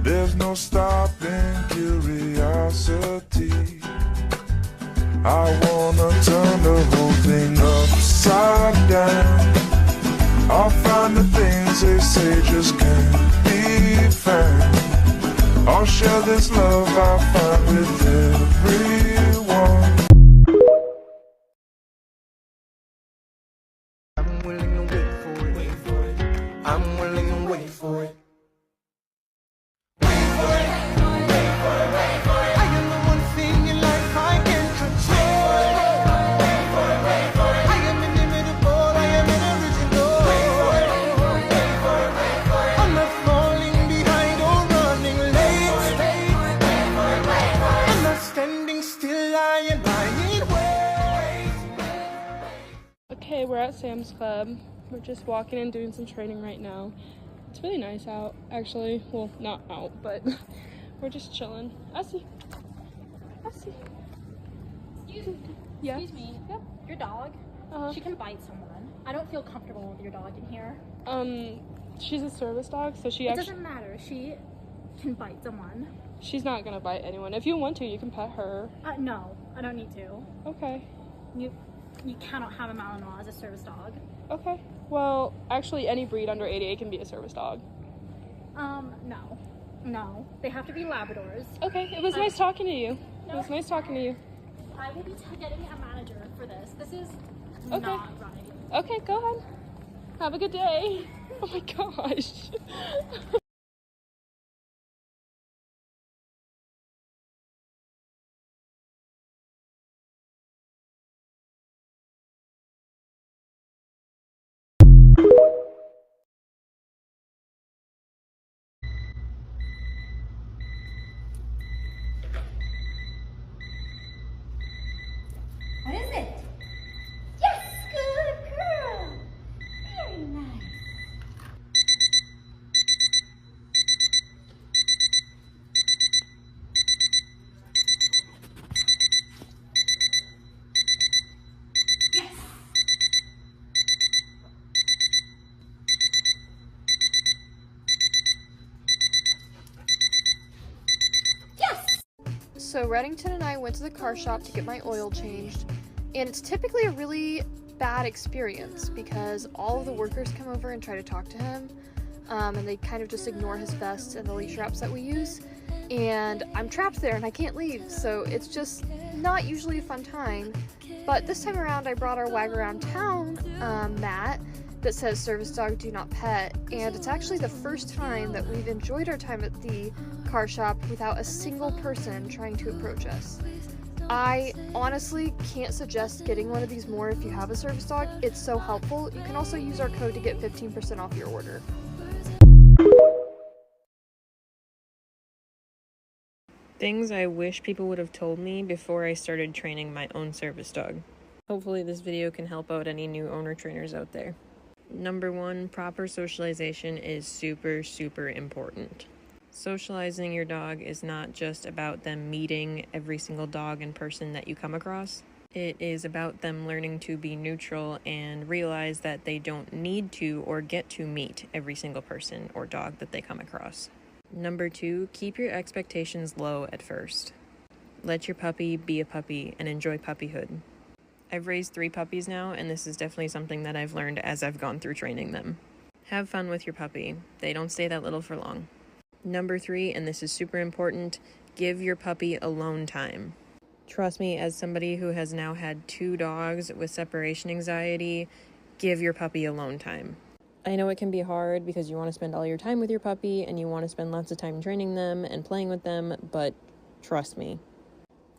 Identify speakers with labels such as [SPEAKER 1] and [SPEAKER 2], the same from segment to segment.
[SPEAKER 1] There's no stopping curiosity. I wanna turn the whole thing upside down. I'll find the things they say just can't be found. I'll share this love I find with everyone. I'm willing to wait for it. I'm willing to wait for it.
[SPEAKER 2] Okay, we're at Sam's Club. We're just walking and doing some training right now. It's really nice out, actually. Well, not out, but we're just chilling. Essie.
[SPEAKER 3] Excuse me.
[SPEAKER 2] Yep.
[SPEAKER 3] Your dog? She can bite someone. I don't feel comfortable with your dog in here.
[SPEAKER 2] She's a service dog, so
[SPEAKER 3] It doesn't matter. She can bite someone.
[SPEAKER 2] she's not gonna bite anyone. If you want to, you can pet her.
[SPEAKER 3] No, I don't need to.
[SPEAKER 2] Okay.
[SPEAKER 3] You cannot have a Malinois as a service dog.
[SPEAKER 2] Okay. Well, actually, any breed under 88 can be a service dog.
[SPEAKER 3] No. They have to be Labradors.
[SPEAKER 2] Okay. It was nice talking to you.
[SPEAKER 3] No.
[SPEAKER 2] It was nice talking to you.
[SPEAKER 3] I will be getting a manager for this. This is
[SPEAKER 2] Okay.
[SPEAKER 3] not right.
[SPEAKER 2] Okay, go ahead. Have a good day. Oh my gosh.
[SPEAKER 4] What is it? Yes, good girl. Very nice. Yes. Yes.
[SPEAKER 5] So Reddington and I went to the car shop to get my oil changed, and it's typically a really bad experience because all of the workers come over and try to talk to him, and they kind of just ignore his vest and the leash wraps that we use, and I'm trapped there and I can't leave, so it's just not usually a fun time. But this time around I brought our Wag Around Town mat that says service dog do not pet, and it's actually the first time that we've enjoyed our time at the car shop without a single person trying to approach us. I honestly can't suggest getting one of these more if you have a service dog. It's so helpful. You can also use our code to get 15% off your order.
[SPEAKER 6] Things I wish people would have told me before I started training my own service dog. Hopefully this video can help out any new owner trainers out there. Number 1, proper socialization is super important. Socializing your dog is not just about them meeting every single dog and person that you come across. It is about them learning to be neutral and realize that they don't need to or get to meet every single person or dog that they come across. Number 2, keep your expectations low at first. Let your puppy be a puppy and enjoy puppyhood. I've raised 3 puppies now, and this is definitely something that I've learned as I've gone through training them. Have fun with your puppy. They don't stay that little for long. Number 3, and this is super important, give your puppy alone time. Trust me, as somebody who has now had 2 dogs with separation anxiety, give your puppy alone time. I know it can be hard because you want to spend all your time with your puppy and you want to spend lots of time training them and playing with them, but trust me.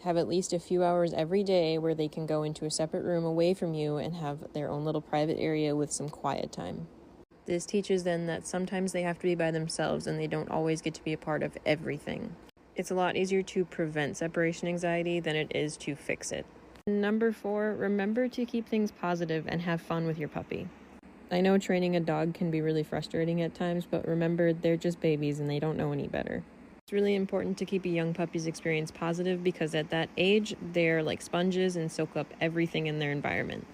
[SPEAKER 6] Have at least a few hours every day where they can go into a separate room away from you and have their own little private area with some quiet time. This teaches them that sometimes they have to be by themselves and they don't always get to be a part of everything. It's a lot easier to prevent separation anxiety than it is to fix it. Number 4, remember to keep things positive and have fun with your puppy. I know training a dog can be really frustrating at times, but remember, they're just babies and they don't know any better. It's really important to keep a young puppy's experience positive because at that age, they're like sponges and soak up everything in their environment.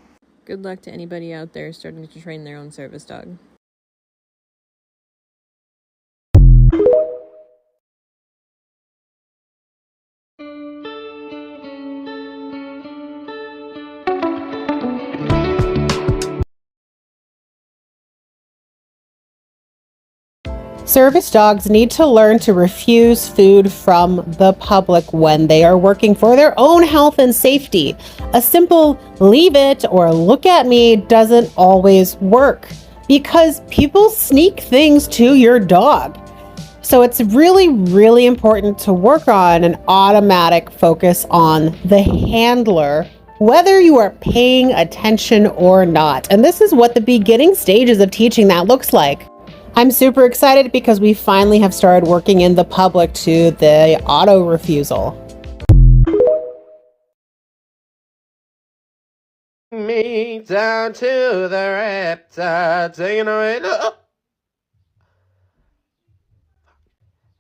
[SPEAKER 6] Good luck to anybody out there starting to train their own service dog.
[SPEAKER 7] Service dogs need to learn to refuse food from the public when they are working for their own health and safety. A simple leave it or look at me doesn't always work because people sneak things to your dog. So it's really, really important to work on an automatic focus on the handler, whether you are paying attention or not. And this is what the beginning stages of teaching that looks like. I'm super excited because we finally have started working in the public to the auto refusal.
[SPEAKER 8] Me down to the riptide, taking away.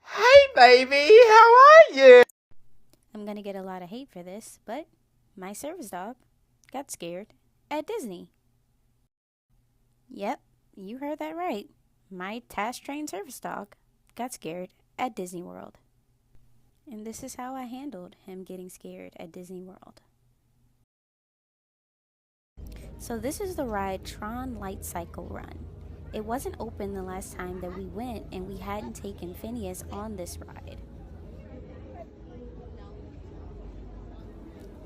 [SPEAKER 8] Hey, baby, how are you?
[SPEAKER 9] I'm gonna get a lot of hate for this, but my service dog got scared at Disney. Yep, you heard that right. My task-trained service dog got scared at Disney World. And this is how I handled him getting scared at Disney World. So this is the ride Tron Light Cycle Run. It wasn't open the last time that we went, and we hadn't taken Phineas on this ride.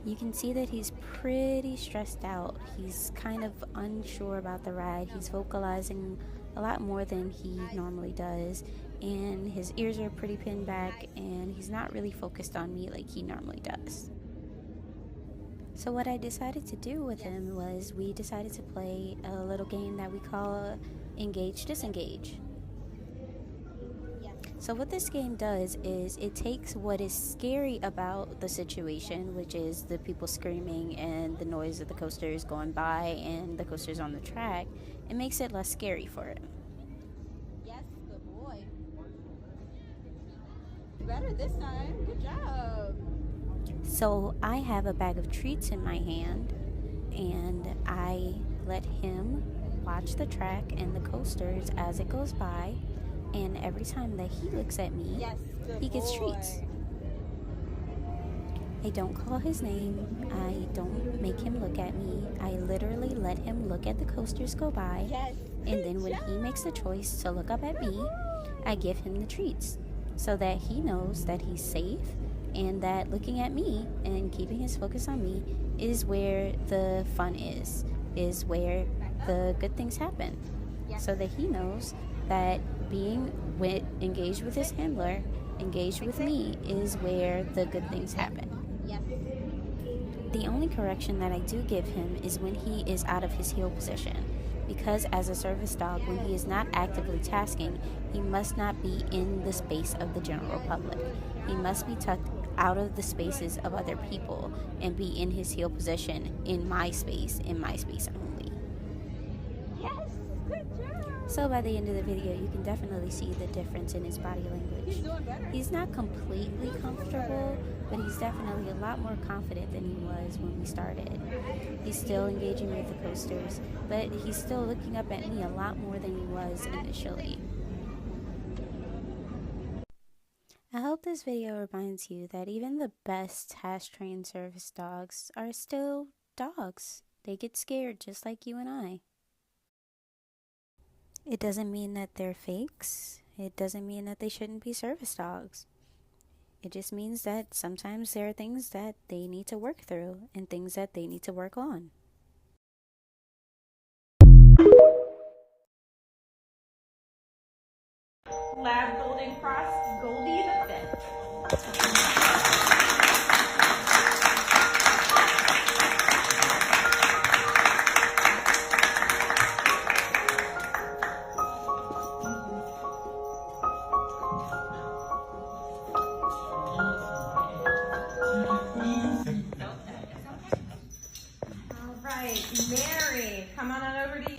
[SPEAKER 9] You can see that he's pretty stressed out. He's kind of unsure about the ride. He's vocalizing a lot more than he normally does, and his ears are pretty pinned back, and he's not really focused on me like he normally does. So what I decided to do with him was we decided to play a little game that we call Engage Disengage. So what this game does is it takes what is scary about the situation, which is the people screaming and the noise of the coasters going by and the coasters on the track, and makes it less scary for him.
[SPEAKER 10] Yes, good boy. Better this time. Good job.
[SPEAKER 9] So I have a bag of treats in my hand, and I let him watch the track and the coasters as it goes by, and every time that he looks at me,
[SPEAKER 10] Yes, good
[SPEAKER 9] he gets
[SPEAKER 10] boy.
[SPEAKER 9] treats. I don't call his name. I don't make him look at me. I literally let him look at the coasters go by,
[SPEAKER 10] Yes.
[SPEAKER 9] and then when he makes the choice to look up at me, I give him the treats so that he knows that he's safe and that looking at me and keeping his focus on me is where the fun is where the good things happen. So that he knows that being engaged with his handler, engaged with me, is where the good things happen.
[SPEAKER 10] Yes.
[SPEAKER 9] The only correction that I do give him is when he is out of his heel position, because as a service dog, when he is not actively tasking, he must not be in the space of the general public. He must be tucked out of the spaces of other people and be in his heel position in my space only.
[SPEAKER 10] Yes, good job.
[SPEAKER 9] So by the end of the video, you can definitely see the difference in his body language.
[SPEAKER 10] He's doing better.
[SPEAKER 9] He's not completely comfortable, but he's definitely a lot more confident than he was when we started. He's still engaging with the coasters, but he's still looking up at me a lot more than he was initially. I hope this video reminds you that even the best task-trained service dogs are still dogs. They get scared just like you and I. It doesn't mean that they're fakes. It doesn't mean that they shouldn't be service dogs. It just means that sometimes there are things that they need to work through and things that they need to work on.
[SPEAKER 10] Lab Golden Cross, Goldie the Fifth. All right, Mary, come on over to you.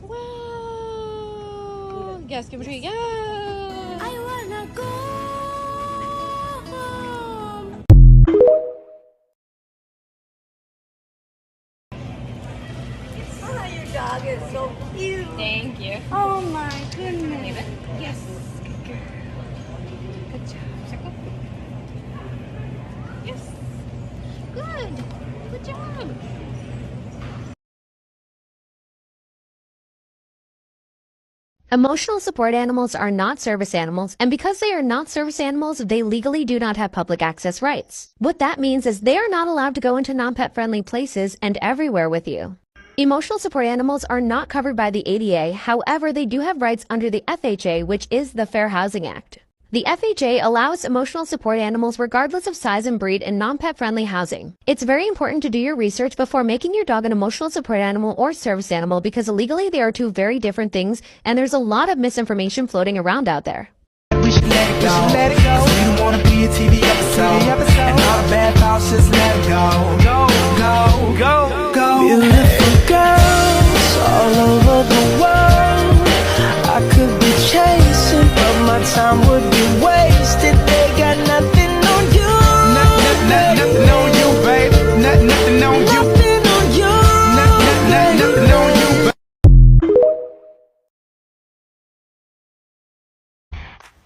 [SPEAKER 6] Wow! Yes, give a treat. Yes!
[SPEAKER 9] I wanna go home.
[SPEAKER 10] Oh, your dog is so cute.
[SPEAKER 2] Thank you.
[SPEAKER 10] Oh my goodness. Yes.
[SPEAKER 11] Emotional support animals are not service animals, and because they are not service animals, they legally do not have public access rights. What that means is they are not allowed to go into non-pet friendly places and everywhere with you. Emotional support animals are not covered by the ADA, however, they do have rights under the FHA, which is the Fair Housing Act. The FHA allows emotional support animals regardless of size and breed in non-pet friendly housing. It's very important to do your research before making your dog an emotional support animal or service animal because legally they are two very different things and there's a lot of misinformation floating around out there.
[SPEAKER 12] We should let it go. We don't wanna be a TV episode. And all the bad thoughts, just let it go. Go. Beautiful girls all over the world. I could be chasing, but my time would be wasted. They got nothing on you. Nothing on you, babe. Nothing on you. Nothing on you. Nothing on you, babe.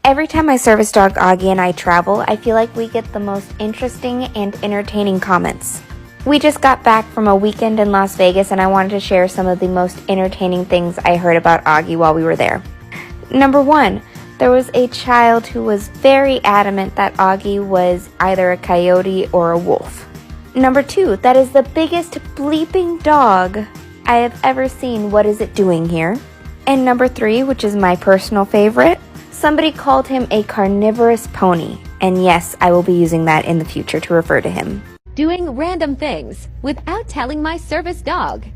[SPEAKER 13] Every time my service dog Augie and I travel, I feel like we get the most interesting and entertaining comments. We just got back from a weekend in Las Vegas and I wanted to share some of the most entertaining things I heard about Augie while we were there. Number 1, there was a child who was very adamant that Augie was either a coyote or a wolf. Number 2, that is the biggest bleeping dog I have ever seen. What is it doing here? And number 3, which is my personal favorite, somebody called him a carnivorous pony. And yes, I will be using that in the future to refer to him.
[SPEAKER 11] Doing random things without telling my service dog.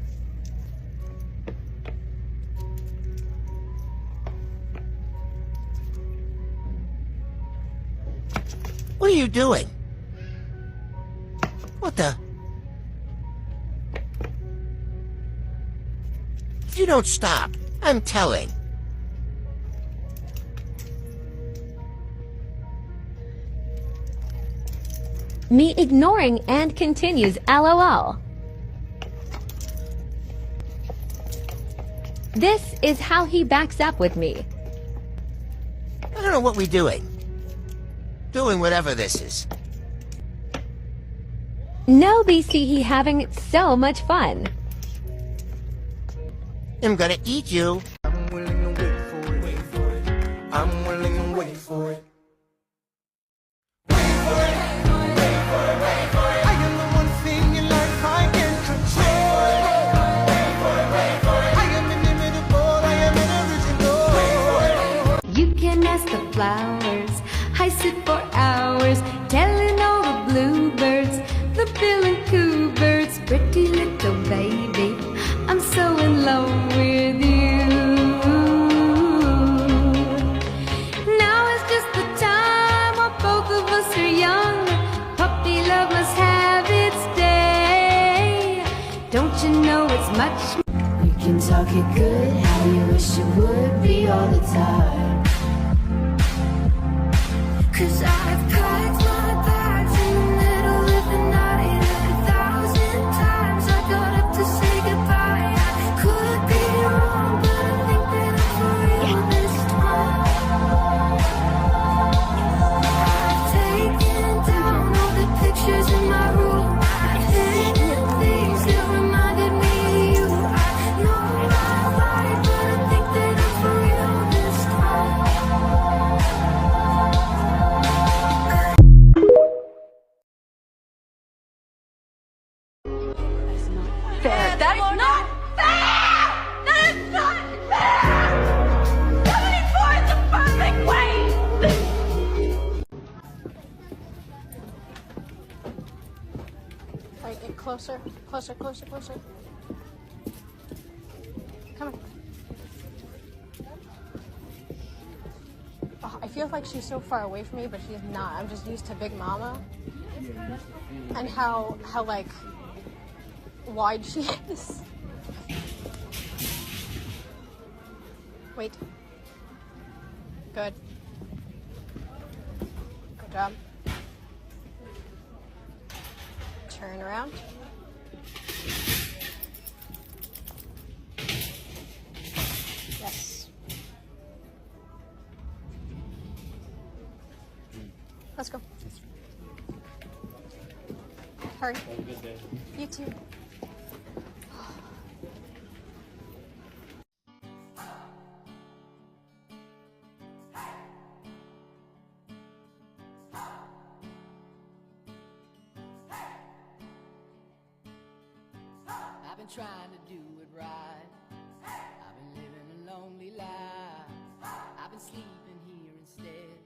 [SPEAKER 14] What are you doing? What the? If you don't stop, I'm telling.
[SPEAKER 11] Me ignoring and continues LOL. This is how he backs up with me.
[SPEAKER 14] I don't know what we're doing. Doing whatever this is.
[SPEAKER 11] No, BC, he having so much fun.
[SPEAKER 14] I'm gonna eat you.
[SPEAKER 12] I'm willing to wait for it. I'm willing to wait for it.
[SPEAKER 15] The flowers, I sit for hours telling all the bluebirds, the bill and coo birds, pretty little baby, I'm so in love with you. Now is just the time while both of us are young. Puppy love must have its day. Don't you know it's much? You can talk it good, how you wish it would be all the time. 'Cause I've packed my bags in the middle of the night, and 1,000 times I got up to say goodbye. I could be wrong, but I think that I'm for real this time. I've taken down all the pictures in my room. I've hidden things that reminded me of you. I know I'm right, but I think that I'm for real this time.
[SPEAKER 4] Fair. That is not fair! That is not fair! 74 is the perfect weight!
[SPEAKER 3] Alright, get closer. Closer. Come on. Oh, I feel like she's so far away from me, but she's not. I'm just used to Big Mama. And how like wide she is. Wait. Good. Good job. Turn around. Yes. Let's go. Hurry.
[SPEAKER 16] Have a good day.
[SPEAKER 3] You too.
[SPEAKER 16] been trying to do it right. I've been living a lonely life. I've been sleeping here instead.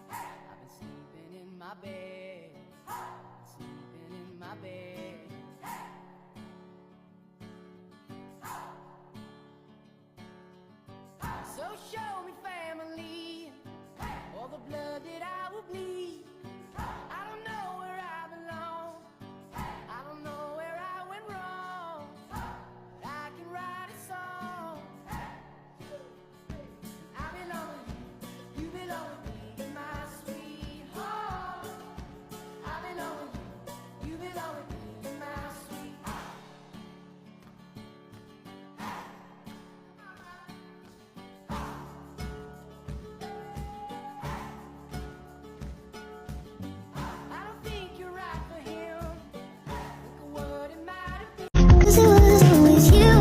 [SPEAKER 16] I've been sleeping in my bed. Sleeping in my bed. So show me family, all the blood that I will bleed. I don't know where I belong. I don't know where I went wrong. But I can write a song. I belong with you, you belong with me, my sweetheart. I belong with you, you belong with me, my sweetheart. I don't think you're right for him. Look at what it might have been. 'Cause it was always you.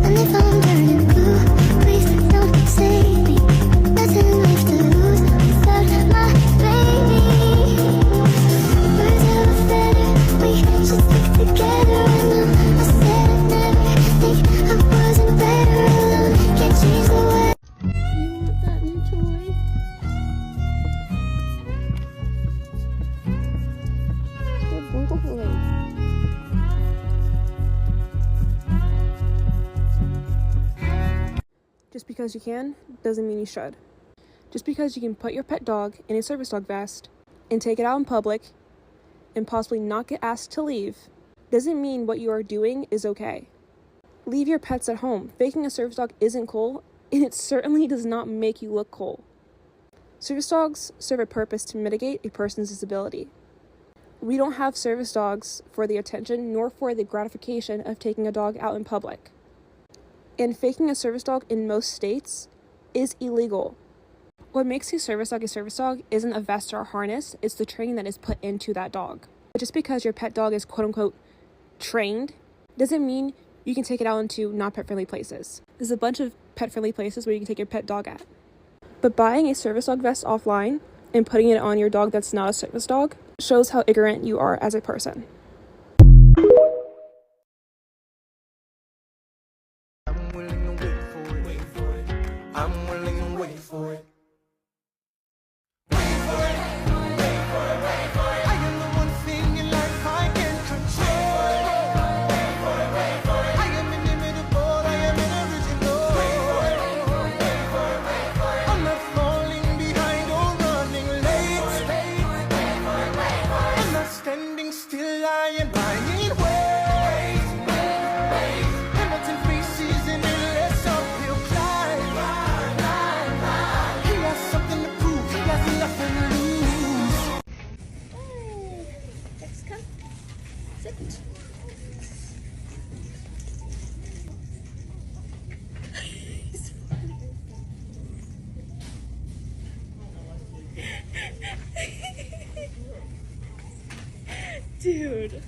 [SPEAKER 16] And if I'm turning blue, please don't save me. Nothing left to lose without my baby. Birds of a feather, we should stick together. And I said I'd never think I wasn't better alone. Can't change the way. You want that new toy? Good boy.
[SPEAKER 2] Just because you can doesn't mean you should. Just because you can put your pet dog in a service dog vest and take it out in public and possibly not get asked to leave doesn't mean what you are doing is okay. Leave your pets at home. Faking a service dog isn't cool, and it certainly does not make you look cool. Service dogs serve a purpose to mitigate a person's disability. We don't have service dogs for the attention nor for the gratification of taking a dog out in public. And faking a service dog in most states is illegal. What makes a service dog isn't a vest or a harness, it's the training that is put into that dog. But just because your pet dog is quote-unquote trained doesn't mean you can take it out into non-pet-friendly places. There's a bunch of pet-friendly places where you can take your pet dog at. But buying a service dog vest offline and putting it on your dog that's not a service dog shows how ignorant you are as a person.
[SPEAKER 12] I'm willing to wait for it. I'm willing to wait for it. Wait for it. Wait for it. Wait for it. I am the one thing in life I can control. Wait for it. Wait for it. I am inimitable. I am original. Wait for it. Wait for it. Wait for it. I'm not falling behind or running late. Wait for it. Wait for it. Wait for it. I'm not standing still. I am lying in wait. Wait. Hamilton faces in endless uphill climb. He has something to prove. He has nothing to lose.
[SPEAKER 5] Just come. Sit.
[SPEAKER 2] Dude.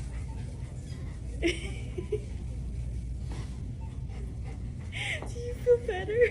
[SPEAKER 2] Do you feel better?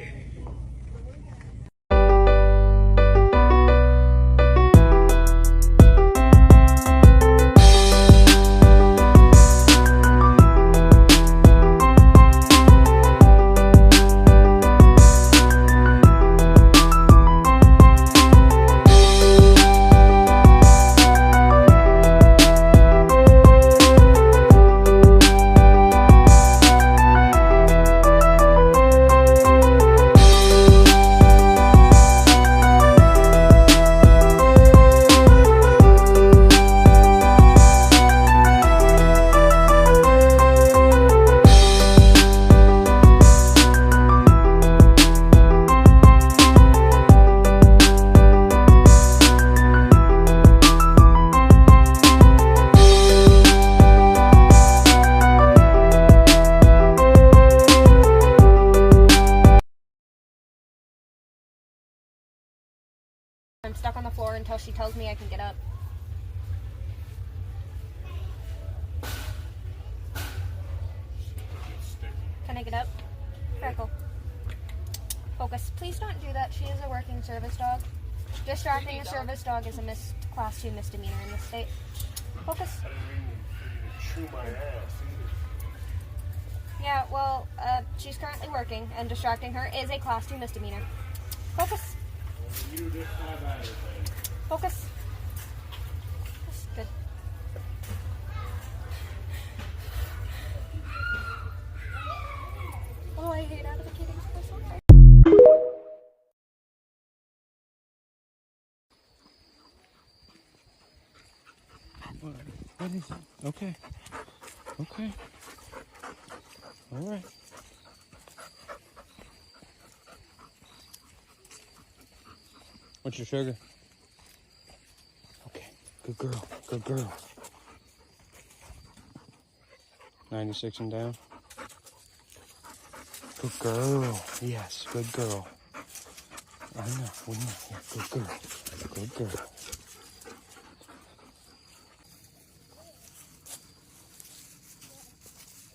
[SPEAKER 3] I'm stuck on the floor until she tells me I can get up. Can I get up? Freckle. Focus. Please don't do that. She is a working service dog. Distracting a service dog is a Class 2 misdemeanor in this state. Focus.
[SPEAKER 17] Yeah, well, she's currently working, and distracting her is a Class 2 misdemeanor. Focus. Focus. Good. Oh, I hate advocating for something.
[SPEAKER 18] What is it? Okay. Okay. All right. What's your sugar? Okay. Good girl. Good girl. 96 and down. Good girl. Yes, good girl. I know. We know. Yeah, good girl. Good girl.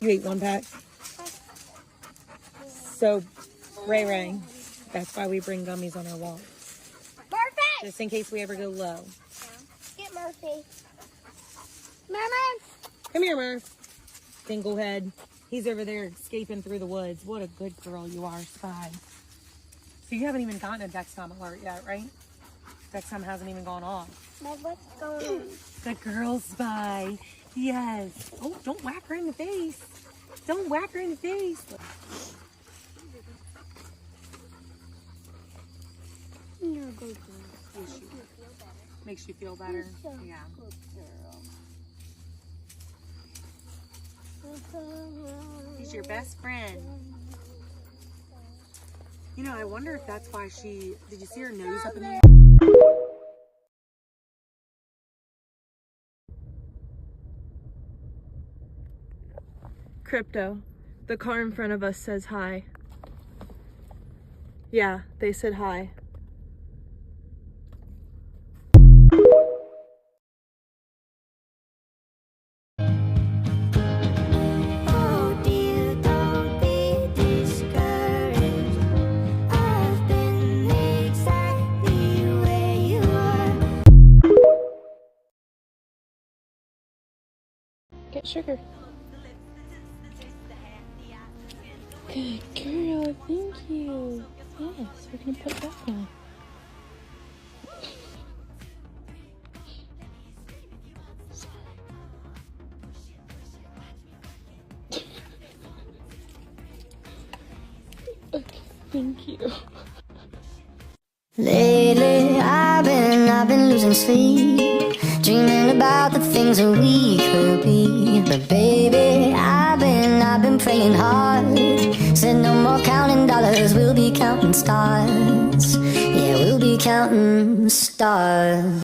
[SPEAKER 19] You ate one pack? So, Ray, that's why we bring gummies on our walk.
[SPEAKER 17] Murphy!
[SPEAKER 19] Just in case we ever go low.
[SPEAKER 17] Get Murphy. Murphy!
[SPEAKER 19] Come here, Murph. Dinglehead. He's over there escaping through the woods. What a good girl you are, Spy. So you haven't even gotten a Dexcom alert yet, right? Dexcom hasn't even gone off.
[SPEAKER 17] What's going on?
[SPEAKER 19] Good girl, Spy. Yes. Oh, don't whack her in the face. Don't whack her in the face.
[SPEAKER 17] You're a good girl.
[SPEAKER 19] Makes you feel better. Yeah. He's your best friend. You know, I wonder if that's why she... Did you see her nose up in the air? Crypto. The car in front of us says hi. Yeah, they said hi. Get sugar. Good girl, thank you. Yes, we're gonna put that on. Okay, thank you.
[SPEAKER 20] Lately, I've been losing sleep, dreaming about the things that we could be. But baby, I've been praying hard. Said no more counting dollars, we'll be counting stars. Yeah, we'll be counting stars.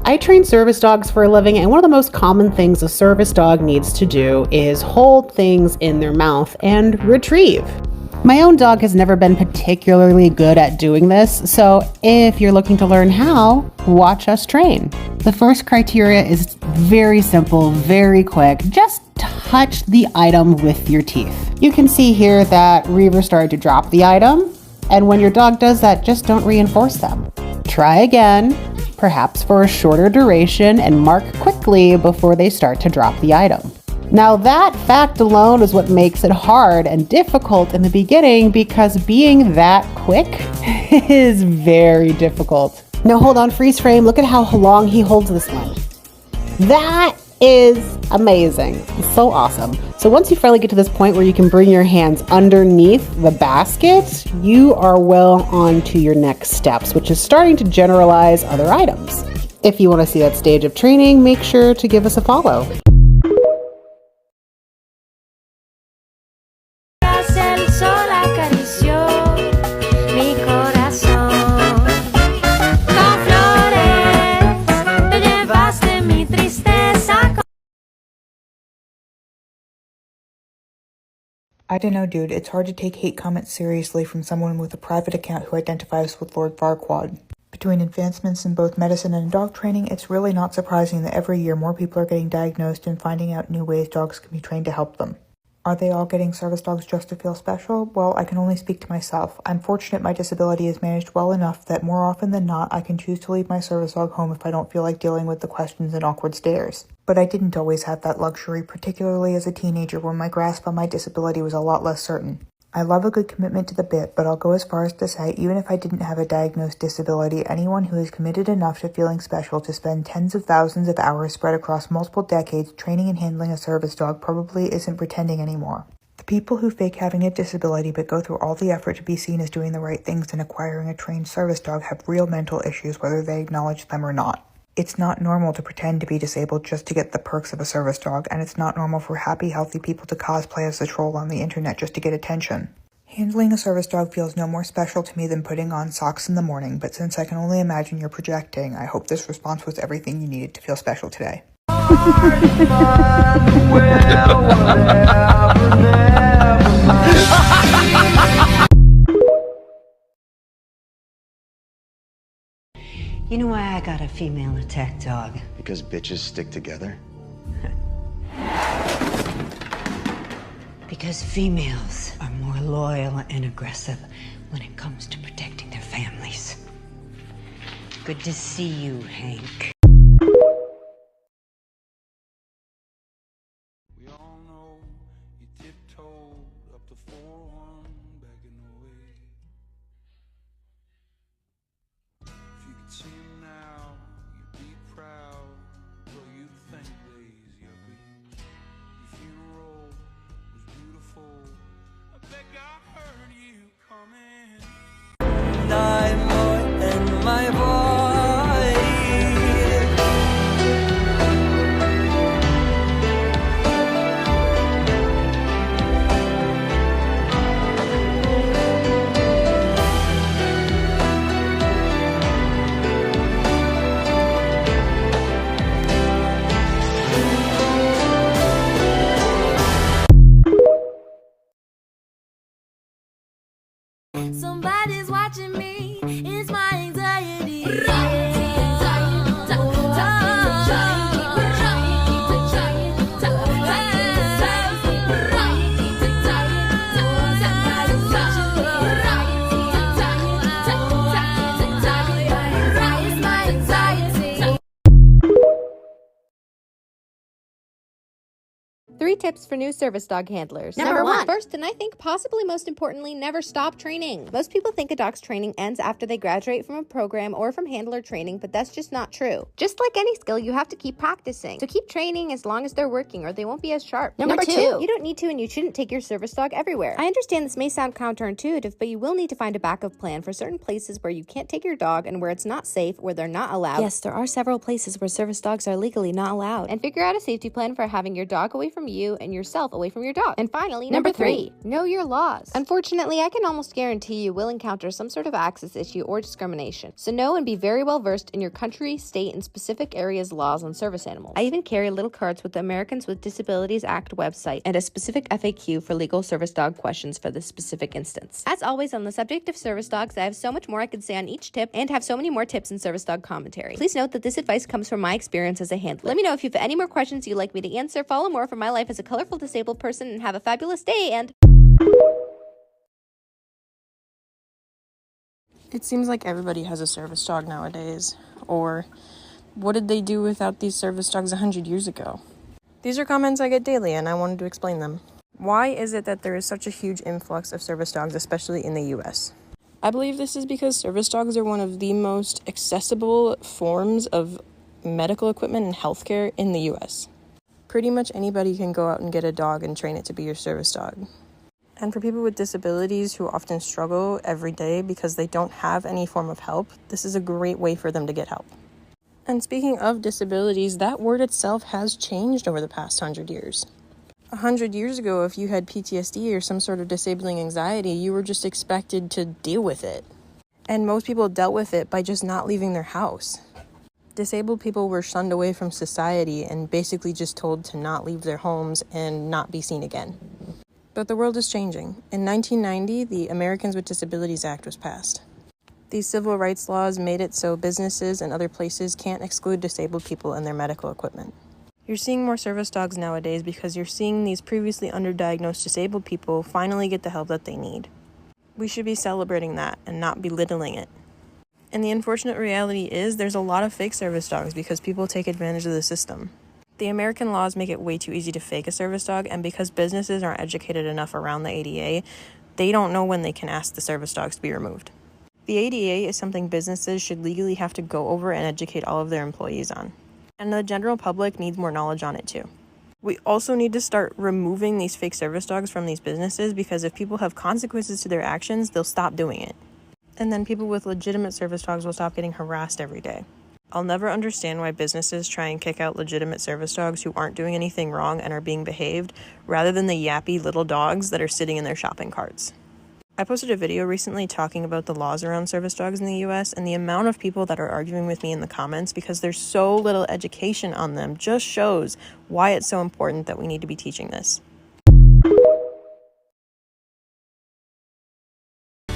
[SPEAKER 7] I train service dogs for a living, and one of the most common things a service dog needs to do is hold things in their mouth and retrieve. My own dog has never been particularly good at doing this, so if you're looking to learn how, watch us train. The first criteria is very simple, very quick. Just touch the item with your teeth. You can see here that Reaver started to drop the item, and when your dog does that, just don't reinforce them. Try again, perhaps for a shorter duration, and mark quickly before they start to drop the item. Now that fact alone is what makes it hard and difficult in the beginning, because being that quick is very difficult. Now hold on, freeze frame. Look at how long he holds this one. That is amazing. It's so awesome. So once you finally get to this point where you can bring your hands underneath the basket, you are well on to your next steps, which is starting to generalize other items. If you want to see that stage of training, make sure to give us a follow.
[SPEAKER 15] El sol acarició mi corazón con flores, te llevaste mi tristeza.
[SPEAKER 21] I don't know, dude. It's hard to take hate comments seriously from someone with a private account who identifies with Lord Farquaad. Between advancements in both medicine and dog training, it's really not surprising that every year more people are getting diagnosed and finding out new ways dogs can be trained to help them. Are they all getting service dogs just to feel special? Well, I can only speak to myself. I'm fortunate my disability is managed well enough that more often than not, I can choose to leave my service dog home if I don't feel like dealing with the questions and awkward stares. But I didn't always have that luxury, particularly as a teenager when my grasp on my disability was a lot less certain. I love a good commitment to the bit, but I'll go as far as to say, even if I didn't have a diagnosed disability, anyone who is committed enough to feeling special to spend tens of thousands of hours spread across multiple decades training and handling a service dog probably isn't pretending anymore. The people who fake having a disability but go through all the effort to be seen as doing the right things and acquiring a trained service dog have real mental issues whether they acknowledge them or not. It's not normal to pretend to be disabled just to get the perks of a service dog, and it's not normal for happy, healthy people to cosplay as a troll on the internet just to get attention. Handling a service dog feels no more special to me than putting on socks in the morning, but since I can only imagine you're projecting, I hope this response was everything you needed to feel special today.
[SPEAKER 22] You know why I got a female attack dog?
[SPEAKER 23] Because bitches stick together?
[SPEAKER 22] Because females are more loyal and aggressive when it comes to protecting their families. Good to see you, Hank.
[SPEAKER 1] We all know you tiptoed up to 4-1 back in the way. If you could see him now, you'd be proud. Though you'd think lazy ugly. Your funeral was beautiful. I think I heard you coming.
[SPEAKER 12] I'm more than my boy.
[SPEAKER 15] Somebody's watching me, it's my anxiety.
[SPEAKER 24] Three tips for new service dog handlers.
[SPEAKER 17] Number one.
[SPEAKER 24] First, and I think possibly most importantly, never stop training. Most people think a dog's training ends after they graduate from a program or from handler training, but that's just not true. Just like any skill, you have to keep practicing. So keep training as long as they're working or they won't be as sharp.
[SPEAKER 17] Number two.
[SPEAKER 24] You don't need to and you shouldn't take your service dog everywhere. I understand this may sound counterintuitive, but you will need to find a backup plan for certain places where you can't take your dog and where it's not safe, where they're not allowed. Yes, there are several places where service dogs are legally not allowed. And figure out a safety plan for having your dog away from you and yourself away from your dog. And finally, number three, know your laws. Unfortunately, I can almost guarantee you will encounter some sort of access issue or discrimination. So know and be very well versed in your country, state, and specific areas' laws on service animals. I even carry little cards with the Americans with Disabilities Act website and a specific FAQ for legal service dog questions for this specific instance. As always, on the subject of service dogs, I have so much more I could say on each tip and have so many more tips in service dog commentary. Please note that this advice comes from my experience as a handler. Let me know if you have any more questions you'd like me to answer. Follow more from my life as a colorful disabled person and have a fabulous day. And
[SPEAKER 6] it seems like everybody has a service dog nowadays. Or what did they do without these service dogs 100 years ago? These are comments I get daily and I wanted to explain them. Why is it that there is such a huge influx of service dogs, especially in the US? I believe this is because service dogs are one of the most accessible forms of medical equipment and healthcare in the US. Pretty much anybody can go out and get a dog and train it to be your service dog. And for people with disabilities who often struggle every day because they don't have any form of help, this is a great way for them to get help. And speaking of disabilities, that word itself has changed over the past 100 years. 100 years ago, if you had PTSD or some sort of disabling anxiety, you were just expected to deal with it. And most people dealt with it by just not leaving their house. Disabled people were shunned away from society and basically just told to not leave their homes and not be seen again. But the world is changing. In 1990, the Americans with Disabilities Act was passed. These civil rights laws made it so businesses and other places can't exclude disabled people and their medical equipment. You're seeing more service dogs nowadays because you're seeing these previously underdiagnosed disabled people finally get the help that they need. We should be celebrating that and not belittling it. And the unfortunate reality is there's a lot of fake service dogs because people take advantage of the system. The American laws make it way too easy to fake a service dog, and because businesses aren't educated enough around the ADA, they don't know when they can ask the service dogs to be removed. The ADA is something businesses should legally have to go over and educate all of their employees on. And the general public needs more knowledge on it too. We also need to start removing these fake service dogs from these businesses because if people have consequences to their actions, they'll stop doing it. And then people with legitimate service dogs will stop getting harassed every day. I'll never understand why businesses try and kick out legitimate service dogs who aren't doing anything wrong and are being behaved, rather than the yappy little dogs that are sitting in their shopping carts. I posted a video recently talking about the laws around service dogs in the US, and the amount of people that are arguing with me in the comments because there's so little education on them just shows why it's so important that we need to be teaching this.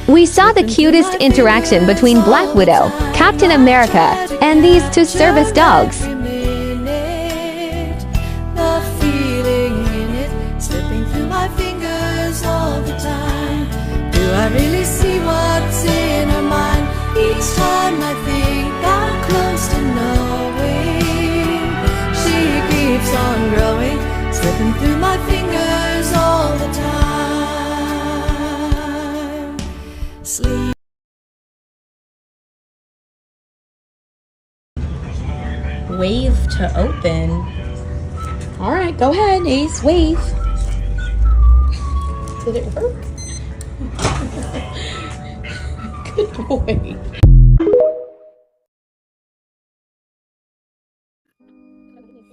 [SPEAKER 11] We saw the cutest interaction between Black Widow, Captain America, and these two service dogs.
[SPEAKER 12] The feeling in it, slipping through my fingers all the time. Do I really see what's in her mind? Each time I think I'm close to knowing, she keeps on growing, slipping through my fingers all the time. Sleep.
[SPEAKER 8] Wave to open. All right, go ahead, Ace. Wave. Did it work? Good boy.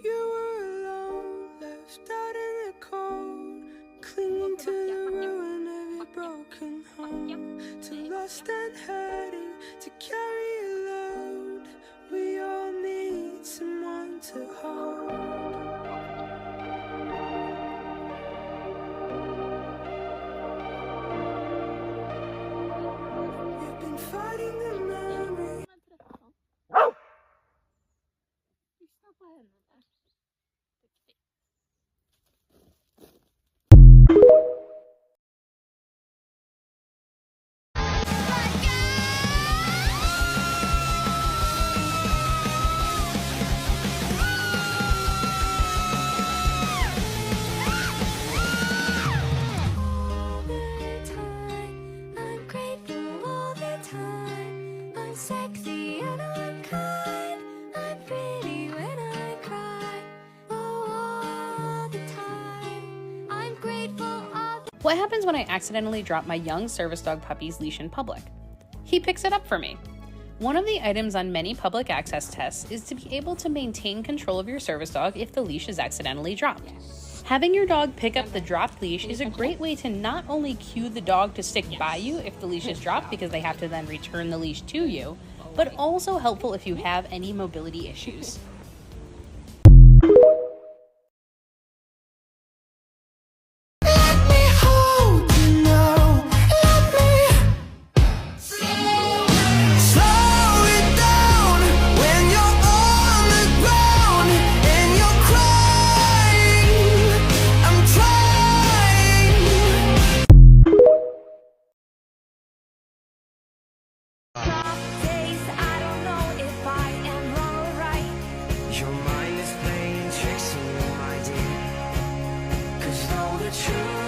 [SPEAKER 12] You were alone, left out in the cold, clinging to the ruin of your broken home. Too lost and hurting to carry a load. We all need someone to hold. You've been fighting the memory. I'm grateful all the time. I'm sexy and I'm kind. I'm pretty when I cry. Oh, all the time. I'm grateful all the
[SPEAKER 9] What happens when I accidentally drop my young service dog puppy's leash in public? He picks it up for me. One of the items on many public access tests is to be able to maintain control of your service dog if the leash is accidentally dropped. Having your dog pick up the dropped leash is a great way to not only cue the dog to stick by you if the leash is dropped because they have to then return the leash to you, but also helpful if you have any mobility issues.
[SPEAKER 12] Your mind is playing tricks on you, my dear. 'Cause though the truth